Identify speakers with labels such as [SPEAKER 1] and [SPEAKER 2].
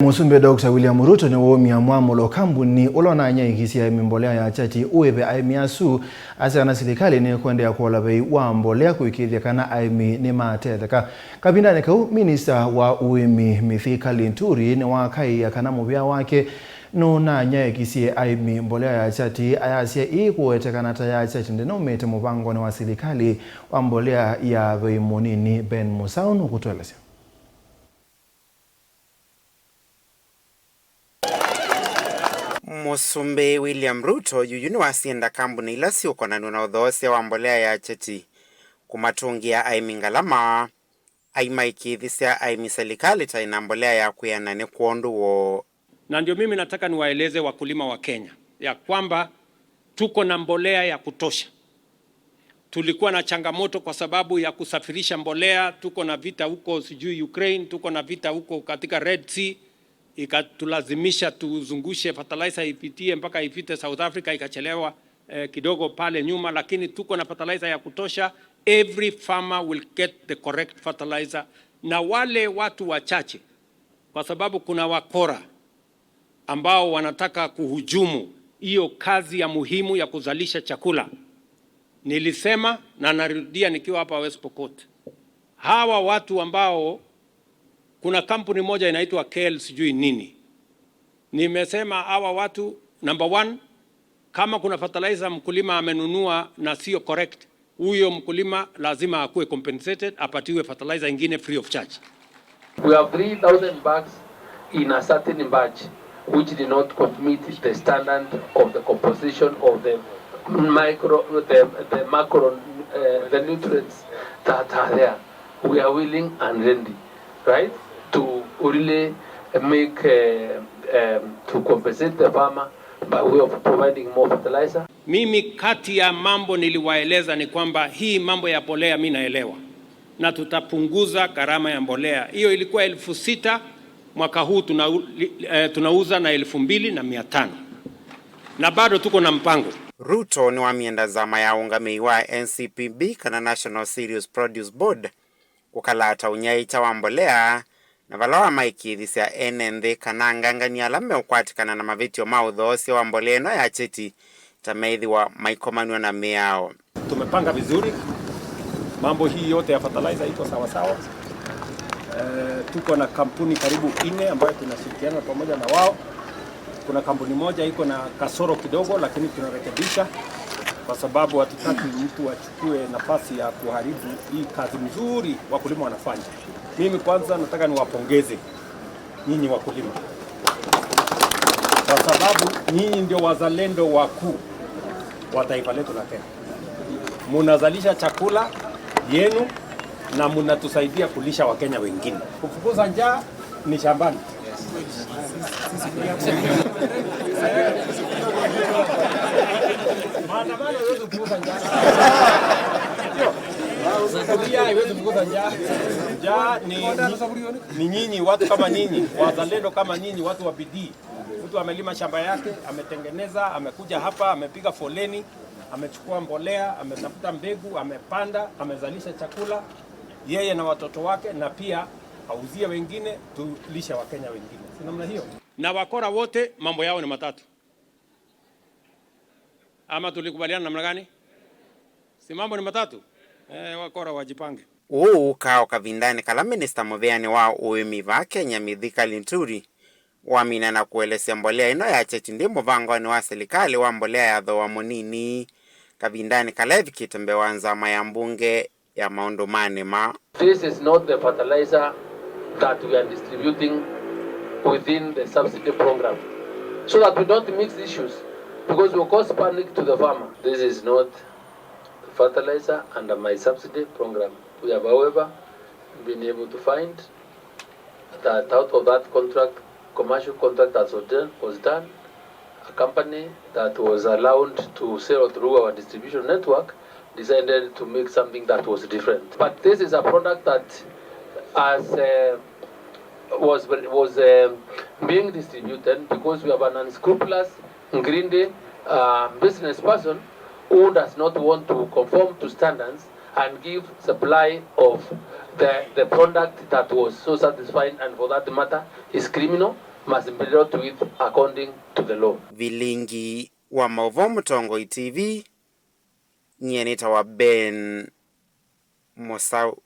[SPEAKER 1] Musumbe Dr. Willliam Ruto niwaumya mwamulo kambuni unanyaikiisye mbolea ya Kyati uive aimi asu asya silikali nikuendeea kuola bei wa mbolea kuikiithya kana aimi nimatetheka. Kavindani kau minista wa uimi Mithika Linturi niwakaiia kana muvyu wake unanyaikiisye aimi mbolea ya Kyati ayasya kuola ya Kyati ndinomete muvangoni wa silikali wa mbolea ya bei munini Ben Musaunu kutuelezea.
[SPEAKER 2] Musumbe Willliam Ruto yuyuni wasienda kambuni ila si ukan'yo na udhoosya wa mbolea ya Kyati kumatungia aimi ngalama aimaikithya aimi silikali taina mbolea ya kuyana nikuendeea.
[SPEAKER 3] Na ndio mimi nataka niwaeleze wakulima wa Kenya ya kwamba tuko na mbolea ya kutosha. Tulikuwa na changamoto kwa sababu ya kusafirisha mbolea, tuko na vita huko sijui Ukraine, tuko na vita huko katika Red Sea, ikatulazimisha tuzungushe fertilizer ipitie mpaka ifite South Africa, ikachelewa kidogo pale nyuma, lakini tuko na fertilizer ya kutosha. Every farmer will get the correct fertilizer. Na wale watu wachache, kwa sababu kuna wakora ambao wanataka kuhujumu hiyo kazi ya muhimu ya kuzalisha chakula. Nilisema na narudia nikiwa hapa West Pokot, hawa watu ambao kuna kampuni moja inaitwa KL sijui nini, nimesema hawa watu, number one, kama kuna fertilizer mkulima amenunua na sio correct, huyo mkulima lazima akuwe compensated, apatiwe fertilizer ingine free of charge.
[SPEAKER 4] We have 3,000 bags in a certain batch which did not meet the standard of the composition of the macro, the nutrients that are there. We are willing and ready, right, to really make to compensate the farmer by way of providing more fertilizer.
[SPEAKER 3] Mimi kati ya mambo niliwaeleza ni kwamba hii mambo ya mbolea mimi naelewa, na tutapunguza gharama ya mbolea. Hiyo ilikuwa 6,000, mwaka huu tunauza na 2,500, na bado tuko na mpango.
[SPEAKER 2] Ruto ni wa mienda zama ya ungami wa NCPB kana National Cereals Produce Board kukalata unyaikya wa mbolea na valawa maikithya enenthi kana ngangania ala meukwatikana na mavitio ma udhoosya wa mbolea ino ya Kyati tameithiwa maikomanywa na miao.
[SPEAKER 3] Tumepanga vizuri mambo hii yote ya fertilizer iko sawa sawa. Tuko na kampuni karibu 4 ambayo tunashirikiana pamoja na wao. Kuna kampuni moja iko na kasoro kidogo, lakini tunarekebisha kwa sababu hatutaki mtu achukue nafasi ya kuharibu hii kazi nzuri wakulima wanafanya. Mimi kwanza nataka niwapongeze nyinyi wakulima, kwa sababu nyinyi ndio wazalendo wakuu wa taifa letu la Kenya. Munazalisha chakula yenu na munatusaidia kulisha Wakenya wengine. Kufukuza njaa ni shambani. Maandamano yote kufukuza njaa. Ni nyinyi watu kama nyinyi, wazalendo kama nyinyi, watu wa bidii. Mtu amelima shamba yake, ametengeneza, amekuja hapa, amepiga foleni, amechukua mbolea, ametafuta mbegu, amepanda, amezalisha chakula yeye na watoto wake, na pia auzie wengine, tulisha Wakenya wengine. Si namna hiyo? Na wakora wote mambo yao ni matatu. Ama tulikubaliana namna gani? Si mambo ni matatu? Wakora wajipange.
[SPEAKER 2] Kao Kavindani kala minista muvyu wa uimi va Kenya Mithika Linturi wamina na kuelesya mbolea ino ya Kyati ndi muvangoni wa silikali wa mbolea ya dhoa munini. Kavindani kala vikite wanzama ya mbunge ya maundu manema.
[SPEAKER 4] This is not the fertilizer that we are distributing within the subsidy program, so that we don't mix issues, because we will cause panic to the farmer. This is not fertilizer under my subsidy program. We have, however, been able to find that out of that contract, commercial contract that was done, a company that was allowed to sell through our distribution network decided to make something that was different. But this is a product that was being distributed because we have an unscrupulous, greedy business person who does not want to conform to standards and give supply of the product that was so satisfying, and for that matter is criminal. must be dealt with according to the law.
[SPEAKER 2] Vilingi wa Mauvo Mutongoi TV, nyeneta wa Ben Mosau.